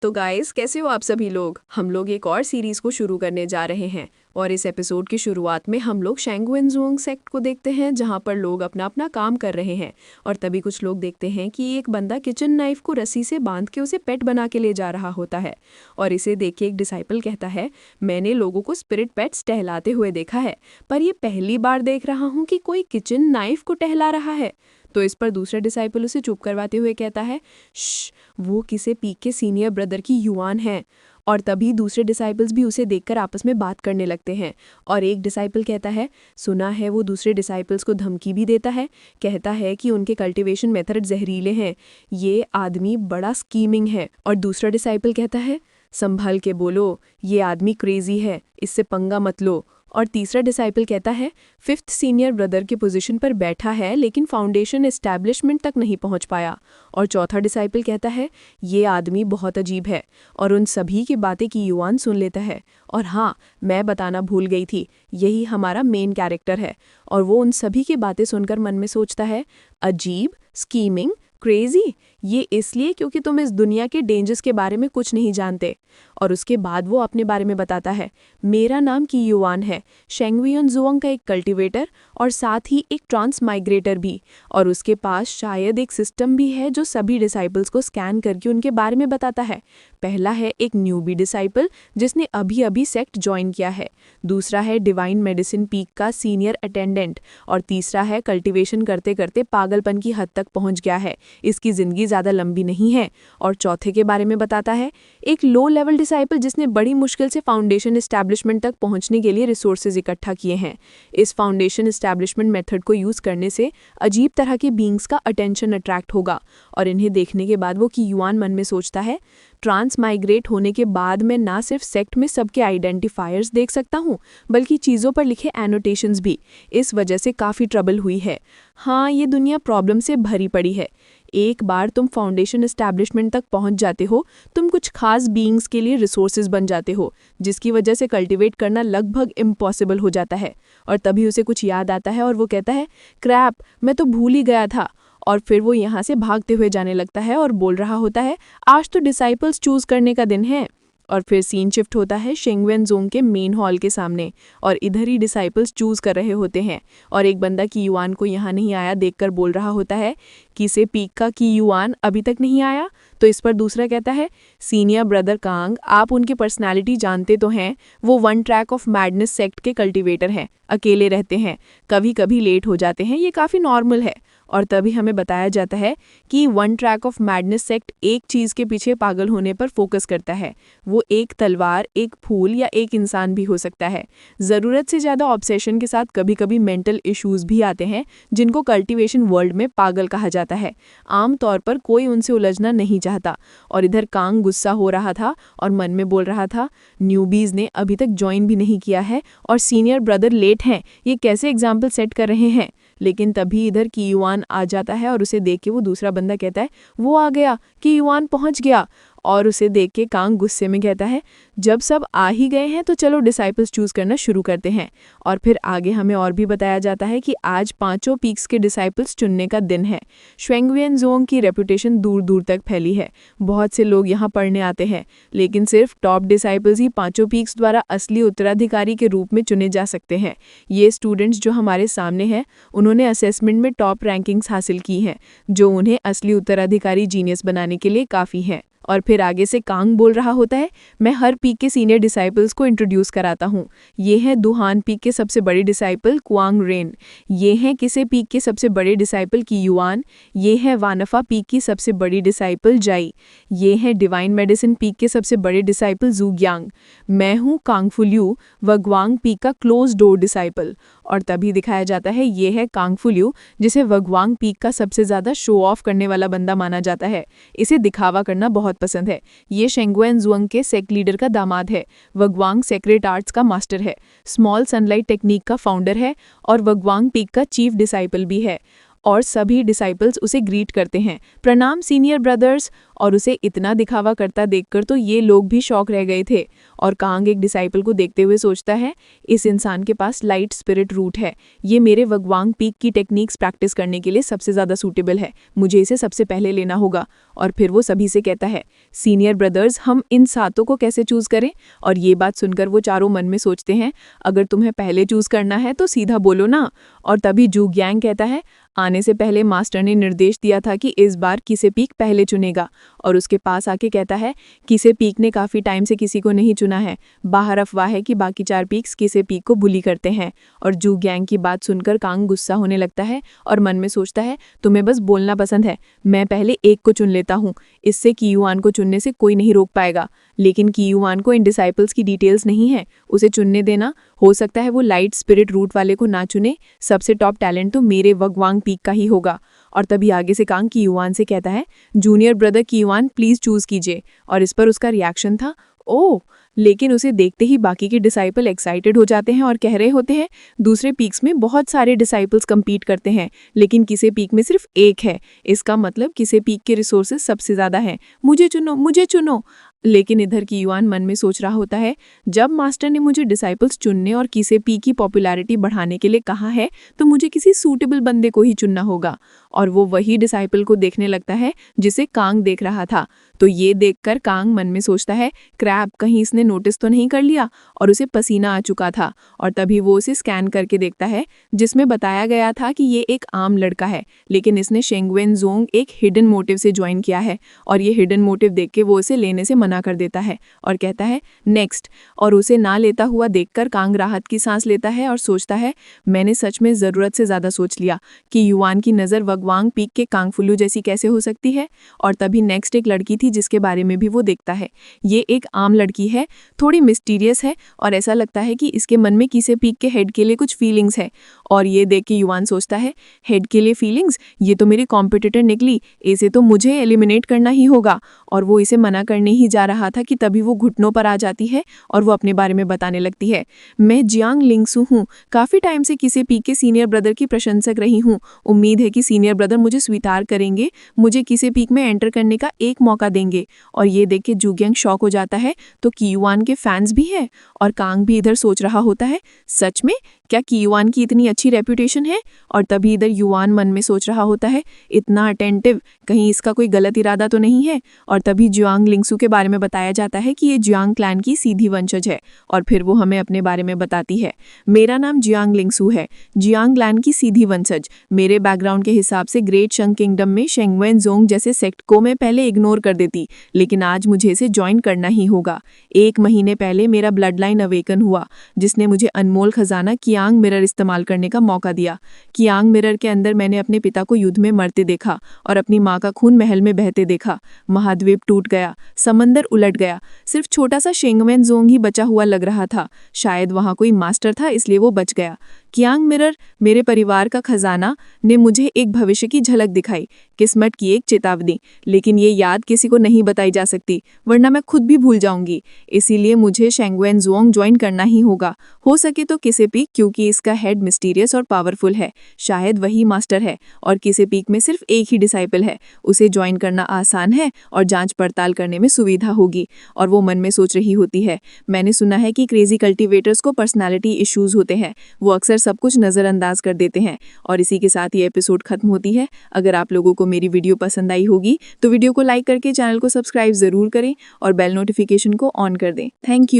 तो गाइस, कैसे हो आप सभी लोग। हम लोग एक और सीरीज को शुरू करने जा रहे हैं और इस एपिसोड की शुरुआत में हम लोग शेंगुएनजुओंग सेक्ट को देखते हैं, जहां पर लोग अपना अपना काम कर रहे हैं। और तभी कुछ लोग देखते हैं कि एक बंदा किचन नाइफ को रस्सी से बांध के उसे पेट बना के ले जा रहा होता है। और इसे देख के एक डिसाइपल कहता है, मैंने लोगों को स्पिरिट पेट्स टहलाते हुए देखा है, पर ये पहली बार देख रहा हूँ कि कोई किचन नाइफ को टहला रहा है। तो इस पर दूसरा डिसाइपल उसे चुप करवाते हुए कहता है, श्श, वो किसे पीक के सीनियर ब्रदर की युआन है। और तभी दूसरे डिसाइपल्स भी उसे देखकर आपस में बात करने लगते हैं। और एक डिसाइपल कहता है, सुना है वो दूसरे डिसाइपल्स को धमकी भी देता है, कहता है कि उनके कल्टीवेशन मेथड जहरीले हैं, ये आदमी बड़ा स्कीमिंग है। और दूसरा डिसाइपल कहता है, संभल के बोलो, ये आदमी क्रेजी है, इससे पंगा मत लो। और तीसरा डिसाइपल कहता है, फिफ्थ सीनियर ब्रदर के पोजीशन पर बैठा है लेकिन फाउंडेशन एस्टैब्लिशमेंट तक नहीं पहुंच पाया। और चौथा डिसाइपल कहता है, ये आदमी बहुत अजीब है, और उन सभी की बातें की युआन सुन लेता है। और हाँ, मैं बताना भूल गई थी, यही हमारा मेन कैरेक्टर है। और वो उन सभी की बातें सुनकर मन में सोचता है, अजीब, स्कीमिंग, क्रेजी, ये इसलिए क्योंकि तुम इस दुनिया के डेंजर्स के बारे में कुछ नहीं जानते। और उसके बाद वो अपने बारे में बताता है, मेरा नाम की युआन है, शेंगुएनजुओंग का एक कल्टीवेटर और साथ ही एक ट्रांस माइग्रेटर भी। और उसके पास शायद एक सिस्टम भी है जो सभी डिसाइपल्स को स्कैन करके उनके बारे में बताता है। पहला है एक न्यूबी डिसाइपल जिसने अभी अभी सेक्ट ज्वाइन किया है, दूसरा है डिवाइन मेडिसिन पीक का सीनियर अटेंडेंट, और तीसरा है कल्टीवेशन करते करते पागलपन की हद तक पहुंच गया है, इसकी जिंदगी ज़्यादा लंबी नहीं है। और चौथे के बारे में बताता है, एक लो लेवल डिसाइपल जिसने बड़ी मुश्किल से फाउंडेशन एस्टैब्लिशमेंट तक पहुंचने के लिए रिसोर्सेज इकट्ठा किए हैं। इस फाउंडेशन एस्टैब्लिशमेंट मेथड को यूज़ करने से अजीब तरह के बींग्स का अटेंशन अट्रैक्ट होगा। और इन्हें देखने के बाद वो की युआन मन में सोचता है, ट्रांस माइग्रेट होने के बाद मैं ना सिर्फ सेक्ट में सबके आइडेंटिफायर्स देख सकता हूँ, बल्कि चीज़ों पर लिखे एनोटेशंस भी। इस वजह से काफ़ी ट्रबल हुई है। हाँ, ये दुनिया प्रॉब्लम से भरी पड़ी है। एक बार तुम फाउंडेशन एस्टैब्लिशमेंट तक पहुंच जाते हो, तुम कुछ खास बीइंग्स के लिए रिसोर्सेज बन जाते हो, जिसकी वजह से कल्टीवेट करना लगभग इम्पॉसिबल हो जाता है। और तभी उसे कुछ याद आता है और वो कहता है, क्रैप, मैं तो भूल ही गया था। और फिर वो यहाँ से भागते हुए जाने लगता है और बोल रहा होता है, आज तो डिसाइपल्स चूज करने का दिन है। और फिर सीन शिफ्ट होता है शेंगुएनजुओंग के मेन हॉल के सामने, और इधर ही डिसाइपल्स चूज कर रहे होते हैं। और एक बंदा की युआन को यहाँ नहीं आया देखकर बोल रहा होता है, किसे पीक का की युआन अभी तक नहीं आया। तो इस पर दूसरा कहता है, सीनियर ब्रदर कांग, आप उनकी पर्सनालिटी जानते तो हैं, वो one track of madness sect के कल्टीवेटर हैं, अकेले रहते हैं, कभी कभी लेट हो जाते हैं, ये काफ़ी नॉर्मल है। और तभी हमें बताया जाता है कि one track of madness sect एक चीज़ के पीछे पागल होने पर फोकस करता है। वो एक तलवार, एक फूल या एक इंसान भी हो सकता है। ज़रूरत से ज़्यादा ऑब्सेशन के साथ कभी कभी मेंटल इश्यूज भी आते हैं, जिनको कल्टीवेशन वर्ल्ड में पागल कहा जाता है। आम तौर पर कोई उनसे उलझना नहीं चाहता। और इधर कांग गुस्सा हो रहा था और मन में बोल रहा था, न्यूबीज़ ने अभी तक ज्वाइन भी नहीं किया है और सीनियर ब्रदर लेट हैं, ये कैसे एग्जाम्पल सेट कर रहे हैं। लेकिन तभी इधर की युआन आ जाता है और उसे देख के वो दूसरा बंदा कहता है, वो आ गया, कि युआन पहुंच गया। और उसे देख के कांग गुस्से में कहता है, जब सब आ ही गए हैं तो चलो डिसाइपल्स चूज करना शुरू करते हैं। और फिर आगे हमें और भी बताया जाता है कि आज पांचों पीक्स के डिसाइपल्स चुनने का दिन है। शेंगुएनजुओंग की रेपुटेशन दूर दूर तक फैली है, बहुत से लोग यहाँ पढ़ने आते हैं, लेकिन सिर्फ टॉप डिसाइपल्स ही पांचों पीक्स द्वारा असली उत्तराधिकारी के रूप में चुने जा सकते हैं। ये स्टूडेंट्स जो हमारे सामने हैं, उन्होंने असेसमेंट में टॉप रैंकिंग्स हासिल की हैं, जो उन्हें असली उत्तराधिकारी जीनियस बनाने के लिए काफ़ी हैं। और फिर आगे से कांग बोल रहा होता है, मैं हर पीक के सीनियर डिसाइपल्स को इंट्रोड्यूस कराता हूँ। ये है दुहान पीक के सबसे बड़े डिसाइपल क्वांग रेन, ये हैं किसे पीक के सबसे बड़े डिसाइपल की युआन, ये है वानफा पीक की सबसे बड़ी डिसाइपल जाई, ये है डिवाइन मेडिसिन पीक के सबसे बड़े डिसाइपल जूग्यांग, मैं हूँ कांगफुल्यू, वगवांग पीक का क्लोज डोर डिसाइपल। और तभी दिखाया जाता है, ये है कांगफुल्यू, जिसे वगवांग पीक का सबसे ज़्यादा शो ऑफ करने वाला बंदा माना जाता है। इसे दिखावा करना बहुत पसंद है। ये शेंगुएनजुओंग के सेक्ट लीडर का दामाद है, वगवांग सेक्रेट आर्ट्स का मास्टर है, स्मॉल सनलाइट टेक्निक का फाउंडर है और वगवांग पीक का चीफ डिसाइपल भी है। और सभी डिसाइपल्स उसे ग्रीट करते हैं, प्रणाम सीनियर ब्रदर्स। और उसे इतना दिखावा करता देखकर तो ये लोग भी शॉक रह गए थे। और कांग एक डिसाइपल को देखते हुए सोचता है, इस इंसान के पास लाइट स्पिरिट रूट है, ये मेरे वगवांग पीक की टेक्निक्स प्रैक्टिस करने के लिए सबसे ज़्यादा सूटेबल है, मुझे इसे सबसे पहले लेना होगा। और फिर वो सभी से कहता है, सीनियर ब्रदर्स, हम इन सातों को कैसे चूज़ करें? और ये बात सुनकर वो चारों मन में सोचते हैं, अगर तुम्हें पहले चूज़ करना है तो सीधा बोलो ना। और तभी जू यांग कहता है, आने से पहले मास्टर ने निर्देश दिया था कि इस बार किसे पीक पहले चुनेगा। और उसके पास आके कहता है, किसे पीक ने काफ़ी टाइम से किसी को नहीं चुना है, बाहर अफवाह है कि बाकी 4 पीक्स किसे पीक को बुली करते हैं। और जू यांग की बात सुनकर कांग गुस्सा होने लगता है और मन में सोचता है, तुम्हें बस बोलना पसंद है, मैं पहले एक को चुन लेता हूँ, इससे कीयुआन को चुनने से कोई नहीं रोक पाएगा। लेकिन कीयुआन को इन डिसाइपल्स की डिटेल्स नहीं है, उसे चुनने देना, हो सकता है वो लाइट स्पिरिट रूट वाले को ना चुने, सबसे टॉप टैलेंट तो मेरे वगवांग पीक का ही होगा। और तभी आगे से कांग कीयुआन से कहता है, जूनियर ब्रदर कीयुआन प्लीज चूज कीजिए। और इस पर उसका रिएक्शन था, ओह। लेकिन उसे देखते ही बाकी के डिसाइपल एक्साइटेड हो जाते हैं और कह रहे होते हैं, दूसरे पीक्स में बहुत सारे डिसाइपल्स compete करते हैं, लेकिन किसे पीक में सिर्फ एक है, इसका मतलब किसे पीक के रिसोर्सेज सबसे ज़्यादा हैं, मुझे चुनो मुझे चुनो। लेकिन इधर कीयुआन मन में सोच रहा होता है, जब मास्टर ने मुझे डिसाइपल्स चुनने और किसे पीक की पॉपुलैरिटी बढ़ाने के लिए कहा है, तो मुझे किसी सूटेबल बंदे को ही चुनना होगा। और वो वही डिसाइपल को देखने लगता है जिसे कांग देख रहा था। तो ये देखकर कांग मन में सोचता है, क्रैब, कहीं इसने नोटिस तो नहीं कर लिया। और उसे पसीना आ चुका था। और तभी वो उसे स्कैन करके देखता है, जिसमें बताया गया था कि ये एक आम लड़का है, लेकिन इसने शेंगवेनजोंग एक हिडन मोटिव से ज्वाइन किया है। और ये हिडन मोटिव देख के वो उसे लेने से मना कर देता है और कहता है, नेक्स्ट। और उसे ना लेता हुआ देखकर कांग राहत की सांस लेता है और सोचता है, मैंने सच में ज़रूरत से ज़्यादा सोच लिया कि युआन की नज़र वगवांग पीक के कांगफुलू जैसी कैसे हो सकती है। और तभी नेक्स्ट एक लड़की थी जिसके बारे में भी वो देखता है। ये एक आम लड़की है, थोड़ी मिस्टीरियस है और ऐसा लगता है कि इसके मन में किसे पीक के हेड के लिए कुछ फीलिंग्स है। और ये देख के युआन सोचता है, हेड के लिए फीलिंग्स, ये तो मेरी कॉम्पिटिटर निकली, इसे तो मुझे एलिमिनेट करना ही होगा। और वो इसे मना करने ही जा रहा था कि तभी वो घुटनों पर आ जाती है और वो अपने बारे में बताने लगती है, मैं जियांग लिंगसू हूँ, काफ़ी टाइम से किसे पीक के सीनियर ब्रदर की प्रशंसक रही हूँ, उम्मीद है कि सीनियर ब्रदर मुझे स्वीकार करेंगे, मुझे किसे पीक में एंटर करने का एक मौका देंगे। और ये देख के जूग्यांग शॉक हो जाता है, तो कीयुआन के फैंस भी हैं। और कांग भी इधर सोच रहा होता है, सच में क्या कीयुआन की इतनी अच्छी रेपुटेशन है? और तभी इधर युआन मन में सोच रहा होता है, इतना अटेंटिव, कहीं इसका कोई गलत इरादा तो नहीं है। और तभी जियांग लिंगसू के बारे में बताया जाता है कि ये जियांग क्लैन की सीधी वंशज है। और फिर वो हमें अपने बारे में बताती है, मेरा नाम जियांग लिंगसू है, जियांग क्लैन की सीधी वंशज। मेरे बैकग्राउंड के हिसाब से ग्रेट शंग किंगडम में शेंगवेनजोंग जैसे सेक्ट को मैं पहले इग्नोर कर देती, लेकिन आज मुझे इसे ज्वाइन करना ही होगा। 1 महीने पहले मेरा ब्लड लाइन अवेकन हुआ, जिसने मुझे अनमोल खजाना कियांग मिरर इस्तेमाल करने का मौका दिया। कियांग मिरर के अंदर मैंने अपने पिता को युद्ध में मरते देखा और अपनी माँ का खून महल में बहते देखा। महाद्वीप टूट गया, समंदर उलट गया, सिर्फ छोटा सा शेंगवेनजोंग ही बचा हुआ लग रहा था। शायद वहाँ कोई मास्टर था, इसलिए वो बच गया। कियांग मिरर, मेरे परिवार का खजाना, ने मुझे एक भविष्य की झलक दिखाई, किस्मत की एक चेतावनी। लेकिन ये याद किसी को नहीं बताई जा सकती, वरना मैं खुद भी भूल जाऊंगी। इसीलिए मुझे शेंगवेनजोंग ज्वाइन करना ही होगा, हो सके तो किसे पीक, क्योंकि इसका हेड मिस्टीरियस और पावरफुल है। शायद वही मास्टर है और किसे पीक में सिर्फ एक ही डिसाइपल है। उसे ज्वाइन करना आसान है और जांच पड़ताल करने में सुविधा होगी। और वो मन में सोच रही होती है, मैंने सुना है कि क्रेजी कल्टीवेटर्स को पर्सनालिटी इश्यूज होते हैं, वो अक्सर सब कुछ नज़रअंदाज कर देते हैं। और इसी के साथ ये एपिसोड खत्म होती है। अगर आप लोगों को मेरी वीडियो पसंद आई होगी तो वीडियो को लाइक करके चैनल को सब्सक्राइब ज़रूर करें और बेल नोटिफिकेशन को ऑन कर दें। Thank you.